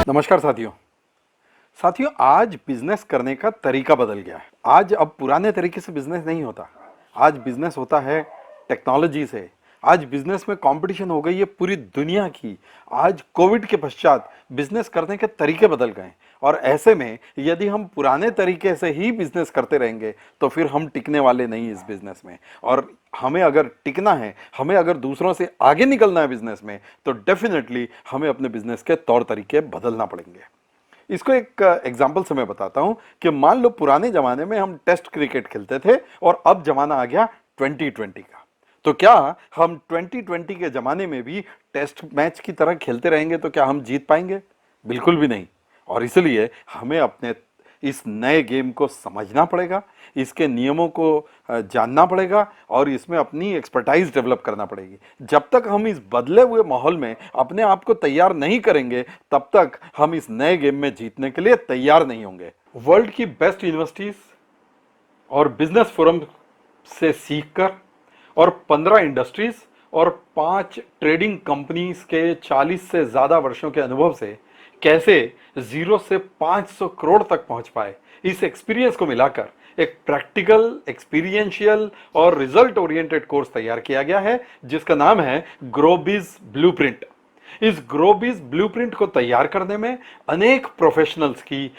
नमस्कार साथियों। आज बिजनेस करने का तरीका बदल गया है। आज अब पुराने तरीके से बिजनेस नहीं होता। आज बिजनेस होता है टेक्नोलॉजी से। आज बिजनेस में कंपटीशन हो गई है पूरी दुनिया की। आज कोविड के पश्चात बिजनेस करने के तरीके बदल गए और ऐसे में यदि हम पुराने तरीके से ही बिजनेस करते रहेंगे तो फिर हम टिकने वाले नहीं इस बिजनेस में। और हमें अगर टिकना है, हमें अगर दूसरों से आगे निकलना है बिजनेस में, तो डेफिनेटली हमें अपने बिजनेस के तौर तरीके बदलना पड़ेंगे। इसको एक एग्जांपल से मैं बताता हूं कि मान लो पुराने जमाने में हम टेस्ट क्रिकेट खेलते थे और अब जमाना आ गया 2020 का। तो क्या हम 2020 के जमाने में भी टेस्ट मैच की तरह खेलते रहेंगे तो क्या हम जीत पाएंगे? बिल्कुल भी नहीं। और इसलिए हमें अपने इस नए गेम को समझना पड़ेगा, इसके नियमों को जानना पड़ेगा और इसमें अपनी एक्सपर्टाइज डेवलप करना पड़ेगी। जब तक हम इस बदले हुए माहौल में अपने आप को तैयार नहीं करेंगे तब तक हम इस नए गेम में जीतने के लिए तैयार नहीं होंगे। वर्ल्ड की बेस्ट यूनिवर्सिटीज और बिजनेस फोरम से सीखकर और 15 इंडस्ट्रीज और 5 ट्रेडिंग कंपनीज के 40 से ज्यादा वर्षों के अनुभव से कैसे 0 से 500 करोड़ तक पहुंच पाए, इस एक्सपीरियंस को मिलाकर एक प्रैक्टिकल, एक्सपीरियंशियल और रिजल्ट ओरिएंटेड कोर्स तैयार किया गया है जिसका नाम है ग्रोबिज ब्लूप्रिंट। इस ग्रोबिज ब्लूप्रिंट को तैयार करने में अनेक प्रोफेशनल्स की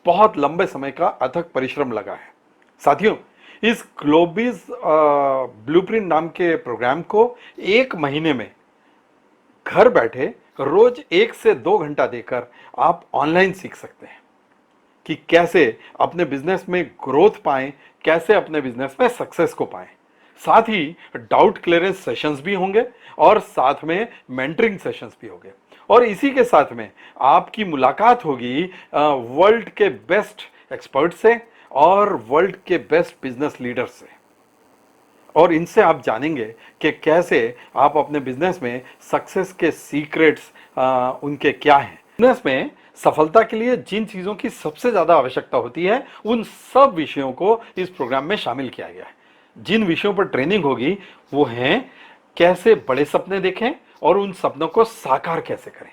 बहुत लंबे समय का अथक परिश्रम लगा है। साथियों, इस ग्लोबिज ब्लूप्रिंट नाम के प्रोग्राम को 1 महीने में घर बैठे रोज 1 से 2 घंटा देकर आप ऑनलाइन सीख सकते हैं कि कैसे अपने बिजनेस में ग्रोथ पाएं, कैसे अपने बिजनेस में सक्सेस को पाएं। साथ ही डाउट क्लियरेंस सेशंस भी होंगे और साथ में मेंटरिंग सेशंस भी होंगे और इसी के साथ में आपकी मुलाकात होगी वर्ल्ड के बेस्ट एक्सपर्ट से और वर्ल्ड के बेस्ट बिजनेस लीडर्स से और इनसे आप जानेंगे कि कैसे आप अपने बिजनेस में सक्सेस के सीक्रेट्स उनके क्या हैं। बिजनेस में सफलता के लिए जिन चीजों की सबसे ज्यादा आवश्यकता होती है उन सब विषयों को इस प्रोग्राम में शामिल किया गया है। जिन विषयों पर ट्रेनिंग होगी वो हैं कैसे बड़े सपने देखें और उन सपनों को साकार कैसे करें,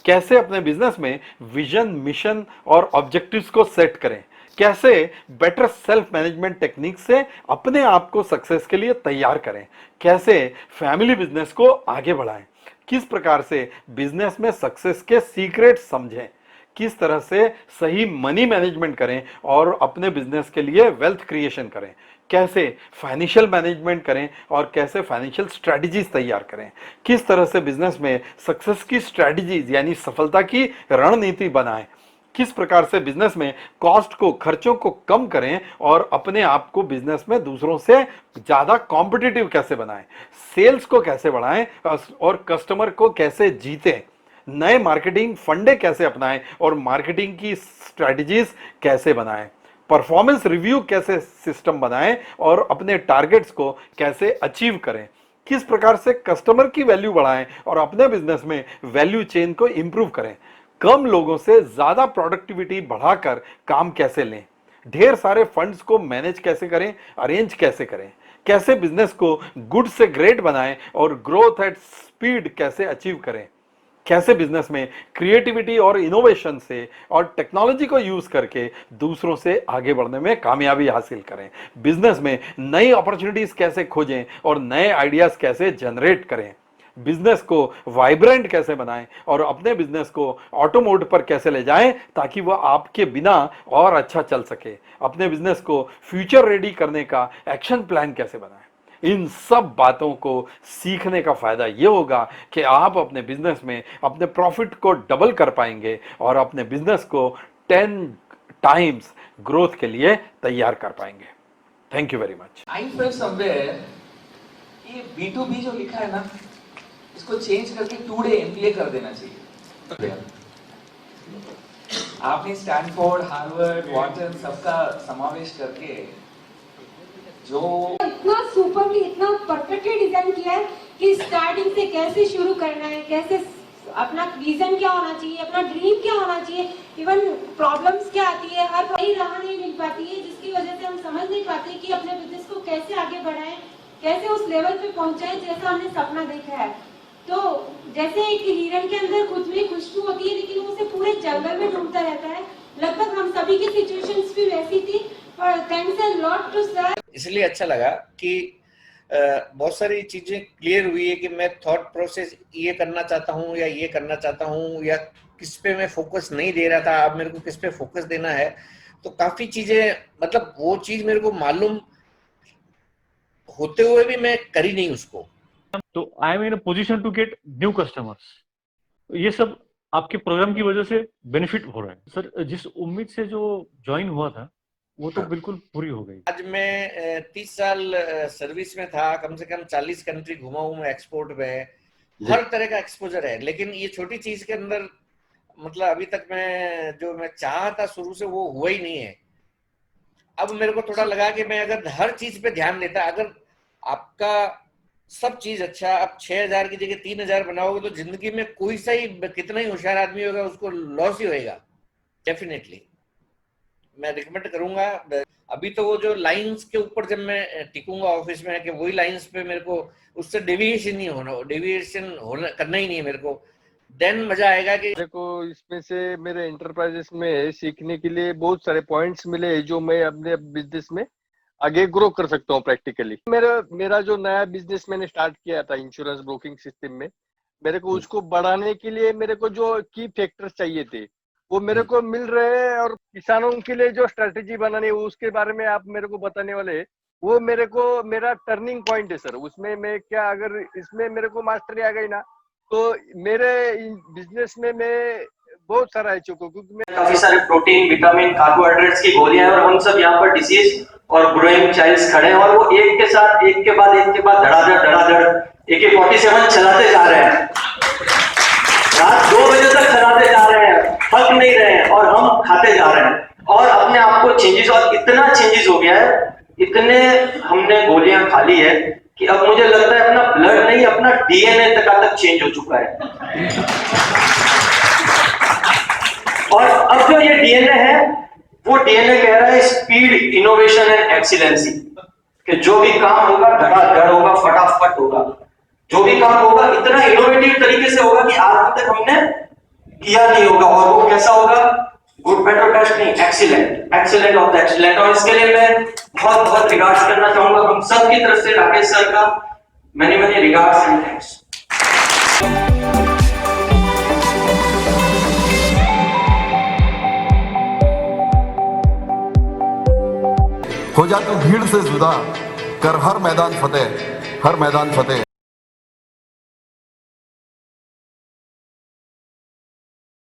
कैसे अपने बिजनेस में विजन, मिशन और ऑब्जेक्टिव्स को सेट करें, कैसे बेटर सेल्फ मैनेजमेंट टेक्निक से अपने आप को सक्सेस के लिए तैयार करें, कैसे फैमिली बिजनेस को आगे बढ़ाएं, किस प्रकार से बिजनेस में सक्सेस के सीक्रेट समझें, किस तरह से सही मनी मैनेजमेंट करें और अपने बिजनेस के लिए वेल्थ क्रिएशन करें, कैसे फाइनेंशियल मैनेजमेंट करें और कैसे फाइनेंशियल स्ट्रेटजीज तैयार करें, किस तरह से बिजनेस में सक्सेस की स्ट्रेटजीज यानी सफलता की रणनीति बनाएं, किस प्रकार से बिजनेस में कॉस्ट को, खर्चों को कम करें और अपने आप को बिजनेस में दूसरों से ज्यादा कॉम्पिटिटिव कैसे बनाएं, सेल्स को कैसे बढ़ाएं और कस्टमर को कैसे जीतें, नए मार्केटिंग फंडे कैसे अपनाएं और मार्केटिंग की स्ट्रेटजीज कैसे बनाएं, परफॉर्मेंस रिव्यू कैसे सिस्टम बनाएं और अपने टारगेट्स को कैसे अचीव करें, किस प्रकार से कस्टमर की वैल्यू बढ़ाएं और अपने बिजनेस में वैल्यू चेन को इंप्रूव करें, कम लोगों से ज्यादा प्रोडक्टिविटी बढ़ाकर काम कैसे लें, ढेर सारे फंड्स को मैनेज कैसे करें, अरेंज कैसे करें, कैसे बिजनेस को गुड से ग्रेट बनाएं और ग्रोथ एट स्पीड कैसे अचीव करें, कैसे बिजनेस में क्रिएटिविटी और इनोवेशन से और टेक्नोलॉजी को यूज करके दूसरों से आगे बढ़ने में कामयाबी हासिल करें, बिजनेस में नई अपॉर्चुनिटीज कैसे खोजें और नए आइडियाज कैसे जनरेट करें, बिजनेस को वाइब्रेंट कैसे बनाएं और अपने बिजनेस को ऑटो मोड पर कैसे ले जाएं ताकि वह आपके बिना और अच्छा चल सके, अपने बिजनेस को फ्यूचर रेडी करने का एक्शन प्लान कैसे बनाएं। इन सब बातों को सीखने का फायदा यह होगा कि आप अपने बिजनेस में अपने प्रॉफिट को डबल कर पाएंगे और अपने बिजनेस को 10 टाइम्स ग्रोथ के लिए तैयार कर पाएंगे। Thank you very much. I fail somewhere ये B2B जो लिखा है ना, इसको चेंज करके 2 डे MBA कर देना चाहिए। आपने स्टैनफोर्ड, हार्वर्ड, वॉटन सबका समावेश करके जो इतना सुपरली, इतना परफेक्टली डिजाइन किया है कि स्टार्टिंग से कैसे शुरू करना है, कैसे अपना विजन क्या होना चाहिए, अपना ड्रीम क्या होना चाहिए, इवन प्रॉब्लम्स क्या आती है, हर कोई राह नहीं मिल पाती है जिसकी वजह से हम समझ नहीं पाते कि अपने बिजनेस को कैसे आगे बढ़ाएं, कैसे उस लेवल पे पहुंचाएं जैसा हमने सपना देखा है। तो जैसे एक हिरन के अंदर खुद में खुशबू होती है लेकिन वो उसे पूरे जंगल में ढूंढता रहता है। लगभग हम सभी की सिचुएशंस भी वैसी थी और thanks a lot to sir. इसलिए अच्छा लगा कि बहुत सारी चीजें क्लियर हुई है कि मैं थॉट प्रोसेस ये करना चाहता हूँ या ये करना चाहता हूँ या किस पे मैं फोकस नहीं दे रहा था, अब मेरे को किस पे फोकस देना है। तो काफी चीजें, मतलब वो चीज मेरे को मालूम होते हुए भी मैं करी नहीं उसको। तो I am in a position to get new customers. ये सब आपके प्रोग्राम की वजह से बेनिफिट हो रहा है सर। जिस उम्मीद से जो ज्वाइन हुआ था वो तो बिल्कुल पूरी हो गई। आज मैं 30 साल सर्विस में था, कम से कम 40 कंट्री घुमा हूं मैं एक्सपोर्ट में, हर तरह का एक्सपोजर है। लेकिन ये छोटी चीज के अंदर मतलब अभी तक मैं चाहा था शुरू से वो हुआ ही नहीं है। अब मेरे को थोड़ा लगा कि मैं अगर हर चीज पे ध्यान देता, अगर आपका सब चीज अच्छा, अब 6,000 की जगह 3,000 बनाओगे तो जिंदगी में कोई सा ही कितना ही होशियार आदमी होगा उसको लॉस ही होएगा डेफिनेटली। मैं रिकमेंड करूंगा। अभी तो वो जो लाइंस के ऊपर जब मैं टिकूंगा ऑफिस में कि वही लाइंस पे मेरे को उससे डेविएशन होना करना ही नहीं है मेरे को, देन मजा आएगा कि मेरे को इसमें से मेरे एंटरप्राइजेस में सीखने के लिए बहुत सारे पॉइंट्स मिले जो मैं अपने बिजनेस में आगे ग्रो कर सकता हूँ प्रैक्टिकली। मेरा जो नया बिजनेस मैंने स्टार्ट किया था इंश्योरेंस ब्रोकिंग सिस्टम में, मेरे को उसको बढ़ाने के लिए मेरे को जो की फैक्टर्स चाहिए थे वो मेरे को मिल रहे हैं। और किसानों के लिए जो स्ट्रेटेजी बनानी है उसके बारे में आप मेरे को बताने वाले हैं, वो मेरा टर्निंग पॉइंट है सर। उसमें मैं क्या, अगर इसमें मेरे को मास्टरी आ गई ना तो मेरे बिजनेस में मैं बहुत सारा अचीव करूं, क्योंकि मैं काफी सारे प्रोटीन, विटामिन, कार्बोहाइड्रेट्स की गोलियां हैं और हम सब यहाँ पर डिसीज और ग्रोइंग चाइल्ड्स खड़े हैं और वो एक के बाद धड़ाधड़ AK-47 चलाते जा रहे हैं, रात 2 बजे तक चलाते जा रहे हैं, थक नहीं रहे हैं और हम खाते जा रहे हैं और अपने आप को चेंजेस, और इतना चेंजेस हो गया है, इतने हमने गोलियां खा ली है कि अब मुझे लगता है अपना ब्लड नहीं, अपना DNA तक चेंज हो चुका है। और अब जो ये DNA है वो DNA कह रहा है स्पीड, इनोवेशन एंड एक्सीलेंसी, कि जो भी काम होगा धड़ाधड़ होगा, फटाफट होगा। जो भी काम होगा इतना इनोवेटिव तरीके से होगा कि आज तक हमने किया नहीं होगा। और वो कैसा होगा? गुड, बेटर, बेस्ट नहीं, एक्सीलेंट ऑफ द एक्सीलेंट। और इसके लिए मैं बहुत बहुत रिगार्ड्स करना चाहूंगा हम सब की तरफ से राकेश सर का। Many regards and thanks. हो जा तू भीड़ से जुदा, कर हर मैदान फतेह।